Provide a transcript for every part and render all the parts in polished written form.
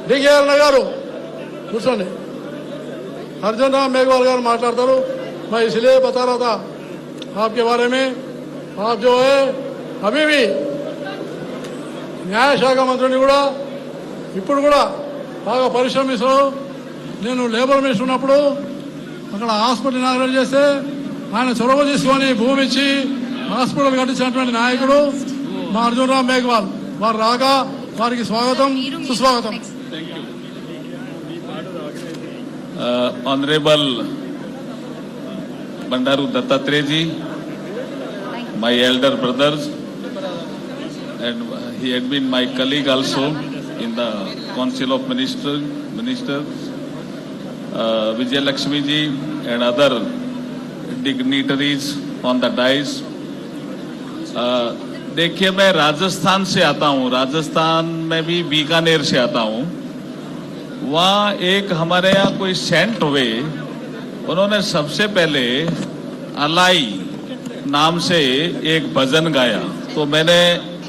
Decay అన్న గారు కూర్చోండి. अर्जुन राम मेघवाल गाరు మాట్లాడతారు. मैं इसलिए बता रहा था आपके बारे में, आप जो है अभी भी న్యాయశాఖ మంత్రిని కూడా ఇప్పుడు కూడా బాగా పరిశ్రమిస్తారు. నేను లేబర్ మినిస్టర్ ఉన్నప్పుడు అక్కడ హాస్పిటల్ ఇనాగ్రేట్ చేస్తే ఆయన చొరవ తీసుకొని భూమి ఇచ్చి హాస్పిటల్ కట్టించినటువంటి నాయకుడు మా అర్జున్ రామ్ మేఘవాల్. వారు రాగా వారికి స్వాగతం సుస్వాగతం. Honorable Bandaru Dattatreya ji, my elder brothers, and he had been my colleague also in the Council of Ministers, Vijay Lakshmi ji and other dignitaries on the dais. देखिए, मैं राजस्थान से आता हूँ, राजस्थान में भी बीकानेर से आता हूँ. वहाँ एक हमारे यहाँ कोई सेंट हुए, उन्होंने सबसे पहले अलाई नाम से एक भजन गाया. तो मैंने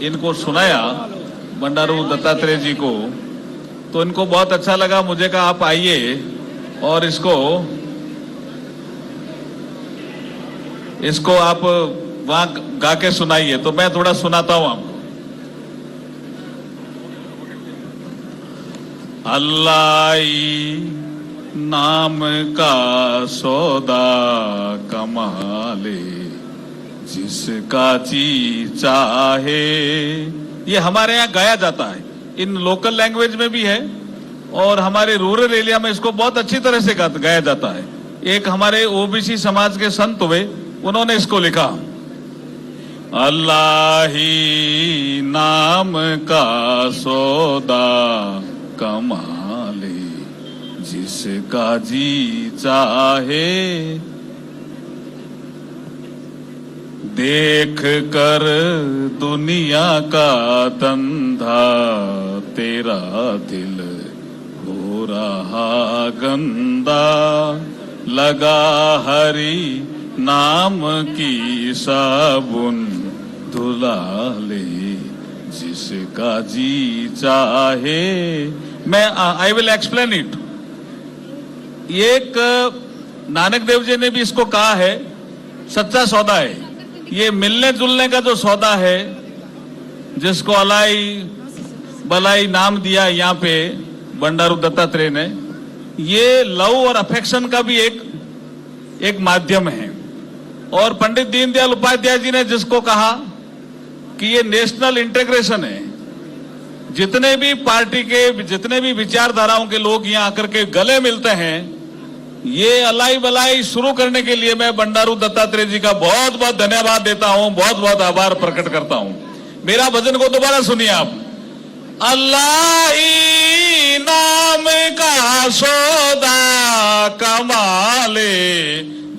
इनको सुनाया, बंडारू दत्तात्रेय जी को, तो इनको बहुत अच्छा लगा. मुझे कहा आप आइए और इसको आप वहाँ गा के सुनाइए. तो मैं थोड़ा सुनाता हूँ आपको. अल्लाई नाम का सौदा कमाले जिसका जी चाहे. ये हमारे यहाँ गाया जाता है, इन लोकल लैंग्वेज में भी है और हमारे रूरल एरिया में इसको बहुत अच्छी तरह से गाया जाता है. एक हमारे ओबीसी समाज के संत हुए, उन्होंने इसको लिखा. अल्लाह ही नाम का सौदा कमाले जिसका जी चाहे. देख कर दुनिया का धंधा तेरा दिल हो रहा गंदा. लगा हरि नाम की साबुन धुला ले जिसका जी चाहे. मैं आई विल एक्सप्लेन इट. एक नानक देव जी ने भी इसको कहा है, सच्चा सौदा है. ये मिलने जुलने का जो सौदा है, जिसको अलाई बलाई नाम दिया यहाँ पे बंडारू दत्तात्रेय ने, ये लव और अफेक्शन का भी एक माध्यम है. और पंडित दीनदयाल उपाध्याय जी ने जिसको कहा कि ये नेशनल इंटीग्रेशन है, जितने भी पार्टी के जितने भी विचारधाराओं के लोग यहाँ आकर के गले मिलते हैं, ये अलाई बलाई शुरू करने के लिए मैं बंडारू दत्तात्रेय जी का बहुत बहुत धन्यवाद देता हूँ, बहुत बहुत आभार प्रकट करता हूँ. मेरा भजन को दोबारा सुनिए आप. अल्लाह ही नाम का सौदा कमाले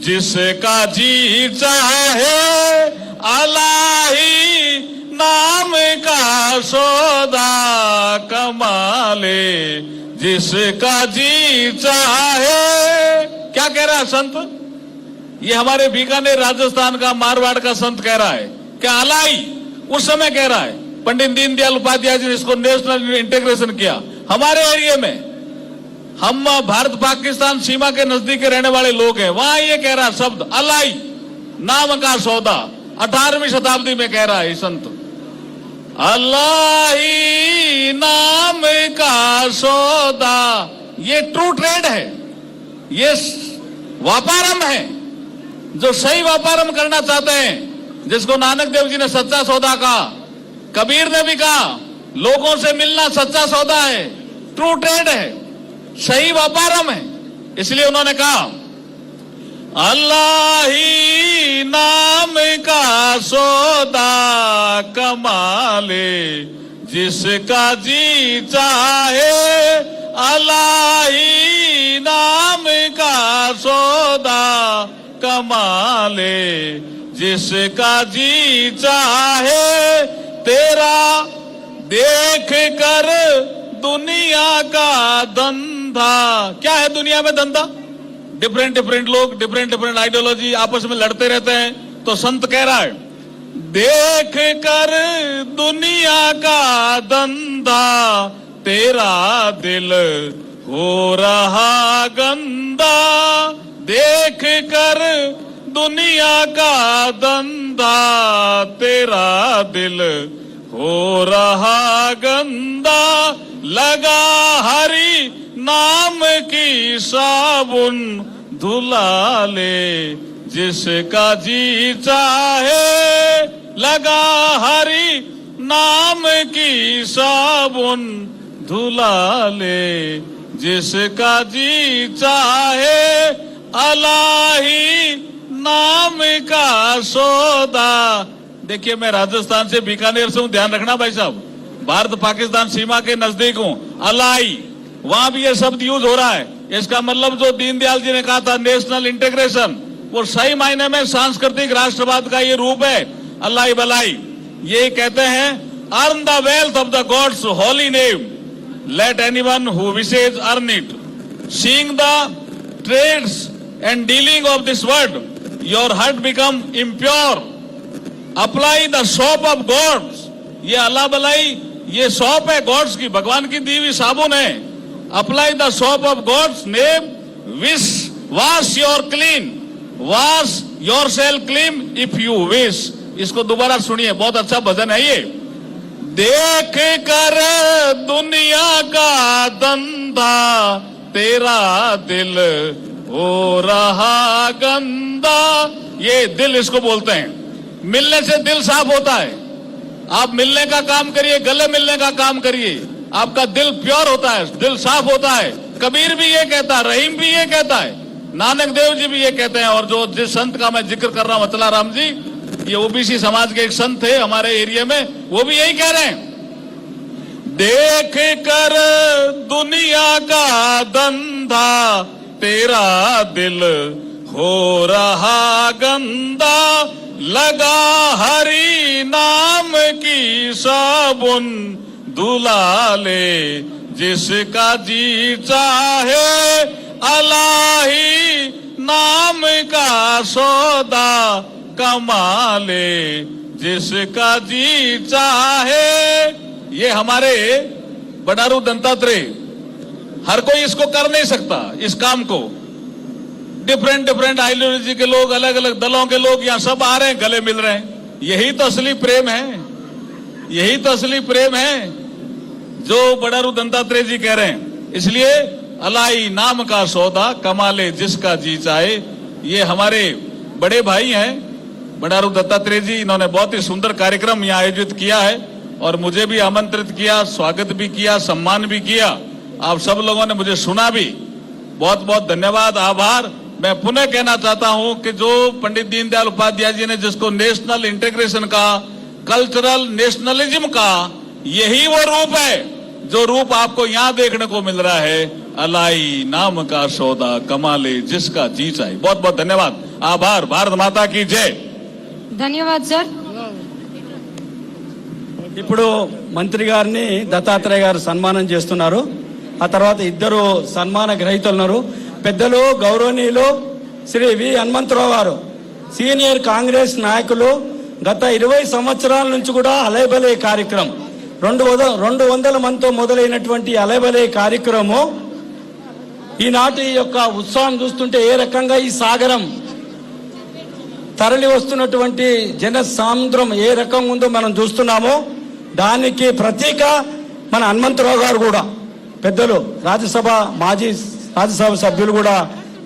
जिसका जी चाहे. अल्लाह ही नाम का सौदा कमाले जिसका जी चाहे. क्या कह रहा है संत? ये हमारे बीकानेर राजस्थान का मारवाड़ का संत कह रहा है. क्या अलाई उस समय कह रहा है. पंडित दीनदयाल उपाध्याय जी ने इसको नेशनल इंटीग्रेशन किया. हमारे एरिया में हम भारत पाकिस्तान सीमा के नजदीक रहने वाले लोग हैं, वहां ये कह रहा शब्द अलाई नाम का सौदा 18वीं शताब्दी में कह रहा है संत. अल्लाह ही नाम का सौदा, ये ट्रू ट्रेड है, ये व्यापारम है. जो सही व्यापारम करना चाहते हैं, जिसको नानक देव जी ने सच्चा सौदा कहा, कबीर ने भी कहा लोगों से मिलना सच्चा सौदा है, ट्रू ट्रेड है, सही व्यापारम है. इसलिए उन्होंने कहा अल्लाह ही नाम का सौदा कमाले जिसका जी चाहे. अल्लाह ही नाम का सौदा कमाले जिसका जी चाहे. तेरा देख कर दुनिया का धंधा. क्या है दुनिया में धंधा? डिफरेंट लोग डिफरेंट आइडियोलॉजी आपस में लड़ते रहते हैं. तो संत कह रहा है देख कर दुनिया का धंधा तेरा दिल हो रहा गंदा, देख कर दुनिया का धंधा, तेरा दिल हो रहा गंदा, लगा हरि नाम की साबुन, धुला ले जिसका जी चाहे, लगा हरि नाम की साबुन, धुला ले जिसका जी चाहे, अलाही नाम का सौदा। देखिए, मैं राजस्थान से बीकानेर से हूं, ध्यान रखना भाई साहब, भारत पाकिस्तान सीमा के नजदीक हूं। अलाई, वहां भी ये शब्द यूज हो रहा है। इसका मतलब जो दीनदयाल जी ने कहा था नेशनल इंटीग्रेशन, वो सही मायने में सांस्कृतिक राष्ट्रवाद का ये रूप है। अलाई बलाई, ये कहते हैं earn the wealth of the gods holy name, let anyone who wishes earn it, seeing the trades and dealing of this world, your heart become impure, apply the soap of gods. ये अल्लाह बलाई, ये soap है God's की, भगवान की दी हुई साबुन है। Apply the soap of God's name, wish wash your clean, wash your self clean if you wish. इसको दोबारा सुनिए, बहुत अच्छा भजन है ये। देख कर दुनिया का धंधा, तेरा दिल हो रहा गंदा। ये दिल इसको बोलते हैं। मिलने से दिल साफ होता है। आप मिलने का काम करिए, गले मिलने का काम करिए, आपका दिल प्योर होता है, दिल साफ होता है। कबीर भी ये कहता है, रहीम भी ये कहता है, नानक देव जी भी ये कहते हैं। और जो जिस संत का मैं जिक्र कर रहा हूं, अतला राम जी, ये ओबीसी समाज के एक संत थे हमारे एरिया में, वो भी यही कह रहे हैं। देख कर दुनिया का धंधा, तेरा दिल हो रहा गंदा, लगा हरि नाम की साबुन, धुला ले जिसका जी चाहे, अलाही नाम का सौदा, कमा ले जिसका जी चाहे। ये हमारे बडारू दत्तात्रेय, हर कोई इसको कर नहीं सकता इस काम को। डिफरेंट आइडियोलॉजी के लोग, अलग अलग दलों के लोग यहाँ सब आ रहे हैं, गले मिल रहे हैं। यही तो असली प्रेम है, यही तो असली प्रेम है जो बडारू दत्तात्रेय जी कह रहे हैं। इसलिए अलाई नाम का सौदा, कमा ले जिसका जी चाहे। ये हमारे बड़े भाई हैं बडारू दत्तात्रेय जी, इन्होंने बहुत ही सुंदर कार्यक्रम यहाँ आयोजित किया है और मुझे भी आमंत्रित किया, स्वागत भी किया, सम्मान भी किया। आप सब लोगों ने मुझे सुना भी, बहुत बहुत धन्यवाद, आभार। मैं पुनः कहना चाहता हूं कि जो पंडित दीनदयाल उपाध्याय जी ने जिसको नेशनल इंटीग्रेशन का, कल्चरल नेशनलिज्म का, यही वो रूप है जो रूप आपको यहाँ देखने को मिल रहा है। अलाई नाम का सौदा, कमा ले जिसका जी चाहे। बहुत बहुत धन्यवाद, आभार। भारत माता की जय। ధన్యవాద్ సార్. ఇప్పుడు మంత్రి గారిని దత్తాత్రేయ గారు సన్మానం చేస్తున్నారు. ఆ తర్వాత ఇద్దరు సన్మాన గ్రహీతలు ఉన్నారు. పెద్దలు గౌరవనీయులు శ్రీ వి హనుమంతరావు గారు, సీనియర్ కాంగ్రెస్ నాయకులు, గత 20 సంవత్సరాల నుంచి కూడా అలైబలే కార్యక్రమం 200 మందితో మొదలైనటువంటి అలైబలే కార్యక్రమం ఈనాటి యొక్క ఉత్సాహం చూస్తుంటే ఏ రకంగా ఈ సాగరం తరలి వస్తున్నటువంటి జన సాంద్రం ఏ రకంగా ఉందో మనం చూస్తున్నామో దానికి ప్రతీక మన హనుమంతరావు గారు కూడా, పెద్దలు రాజ్యసభ మాజీ రాజ్యసభ సభ్యులు కూడా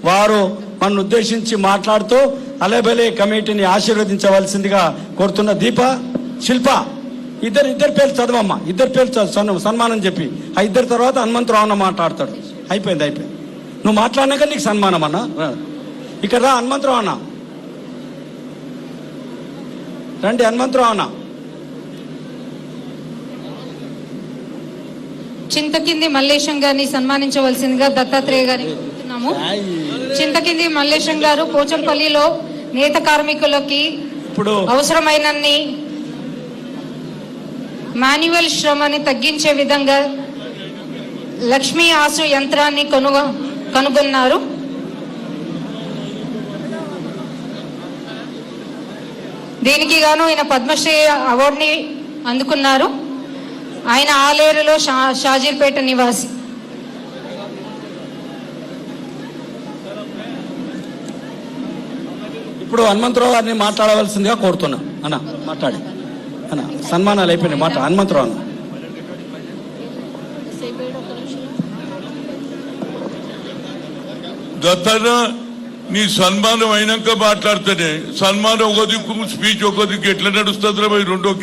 వారు మనను ఉద్దేశించి మాట్లాడుతూ అలైబలే కమిటీని ఆశీర్వదించవలసిందిగా కోరుతున్న. దీప, శిల్ప, ఇద్దరు పేర్లు చదవమ్మా, ఇద్దరు పేర్లు సన్మానం చెప్పి ఆ ఇద్దరు తర్వాత హనుమంతరావు అన్న మాట్లాడతాడు. అయిపోయింది. నువ్వు మాట్లాడినాక నీకు సన్మానం అన్న. ఇక్కడ రా హనుమంతరావు అన్న, రండి హనుమంతరావు అన్న. చింతకింది మల్లేశం గారిని సన్మానించవలసిందిగా దత్తాత్రేయ గారిని కోరుతున్నాము. చింతకింది మల్లేశం గారు పోచంపల్లిలో నేత కార్మికులకి ఇప్పుడు అవసరమైనన్ని మాన్యువల్ శ్రమని తగ్గించే విధంగా లక్ష్మీ ఆసు యంత్రాన్ని కనుగొన్నారు. దీనికి గాను ఆయన పద్మశ్రీ అవార్డుని అందుకున్నారు. ఆయన ఆలేరులో షాజీర్పేట నివాసి. ఇప్పుడు హనుమంతరావు గారిని మాట్లాడవలసిందిగా కోరుతున్నా. అన్న మాట్లాడి అన్న, సన్మానాలు అయిపోయినాయి. హనుమంతరావు అన్న. దత్తన నీ సన్మానం అయినాక మాట్లాడితేనే, సన్మానం ఒక దిక్కు స్పీచ్ ఒక దిక్కు ఎట్లా నడుస్తుంది రెండో